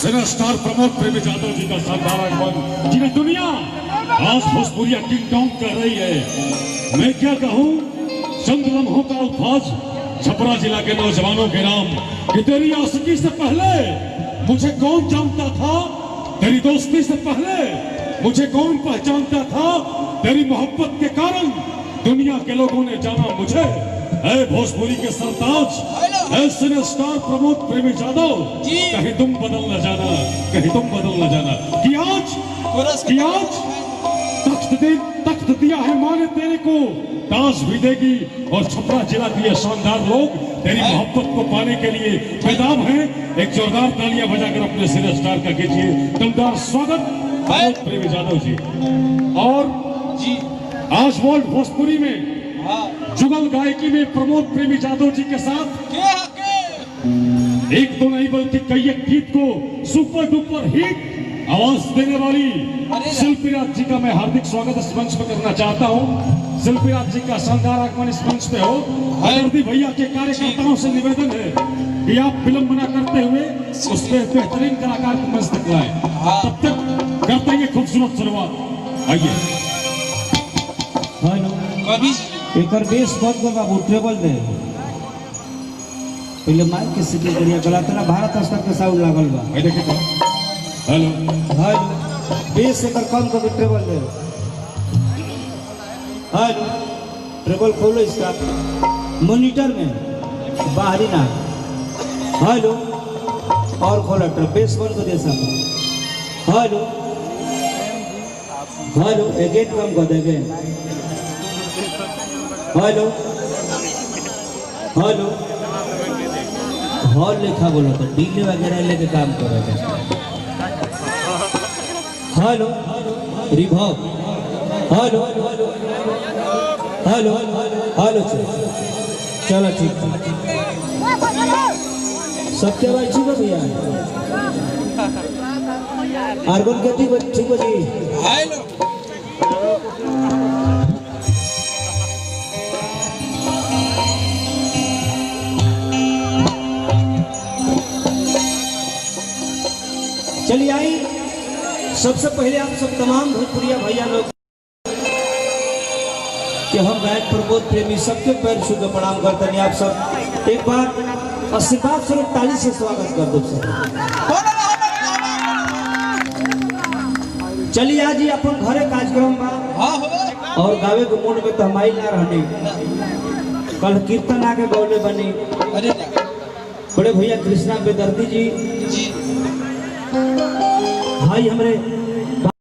सिने star Pramod प्रेमी यादव जी का शानदार आगमन, जिन्हें दुनिया आज भोजपुरिया किंग डॉन्ग कह रही है। मैं क्या कहूँ, चंद लम्हों का अल्फाज छपरा जिला के नौजवानों के नाम कि तेरी आशिकी से पहले मुझे कौन जानता था, तेरी दोस्ती से पहले मुझे कौन पहचानता था, तेरी मोहब्बत के कारण दुनिया के लोगों ने जाना मुझे। ऐ भोजपुरी के सरताज, ऐ सिने स्टार प्रमोद प्रेमी यादव, कहीं तुम बदल न जाना, कहीं तुम बदल न जाना कि आज तख्त दिया है माँ ने तेरे को, ताज भी देगी। और छपरा जिला के शानदार लोग तेरी मोहब्बत को पाने के लिए बेदाम हैं। एक जोरदार तालियां बजाकर अपने सिने स्टार का कीजिए दमदार स्वागत प्रमोद प्रेमी यादव जी। और आज वर्ल्ड भोजपुरी में जुगल गायकी में प्रमोद प्रेमी यादव जी के साथ एक तो नहीं बल्कि कई एक गीत को सुपर डुपर हिट आवाज देने वाली शिल्पीराज जी का मैं हार्दिक स्वागत इस मंच पर करना चाहता हूँ। शिल्पीराज जी का शानदार आगमन इस मंच पे हो। हरदी भैया के कार्यकर्ताओं से निवेदन है कि आप फिल्म बना करते हुए उसमें बेहतरीन कलाकार को मंच तक लाए। तब तक करते हैं खूबसूरत शुरुआत। आइए एक बेस बंद कर बाबू, ट्रेबल दे पहले माइक के सीटी बढ़िया गलातना भारत स्तर के साउंड लागल बा। देखिए तो हेलो हेलो बेस एक कम कर ट्रेबल दे। हेलो ट्रेबल खोलो इसका मॉनिटर में बाहरी ना। हेलो और खोला ट्रेबल बेस बंद कर दे सब। हेलो हेलो अगेन कम कर दे। हेलो हेलो हॉल लिखा बोलो तो डीले वगैरह लेके काम करोगे। हेलो रिभॉव हेलो हेलो हेलो चलो ठीक सबके भाई ठीक है भैया। आर्गन के ठीक है जी। हेलो चलिए आई सबसे पहले आप सब तमाम भोजपुरिया भैया लोग कि हम गायक प्रमोद प्रेमी सबके पैर छू के प्रणाम करते हैं। आप सब एक बार आशीर्वाद स्वरूप ताली से स्वागत कर दो सब। चलिए आज ही अपन घरे कार्यक्रम बा और गावे के मूड में तो हम आई ना रहने। कल कीर्तन आके गौले बनी बड़े भैया कृष्णा बेदर्दी जी भाई हमरे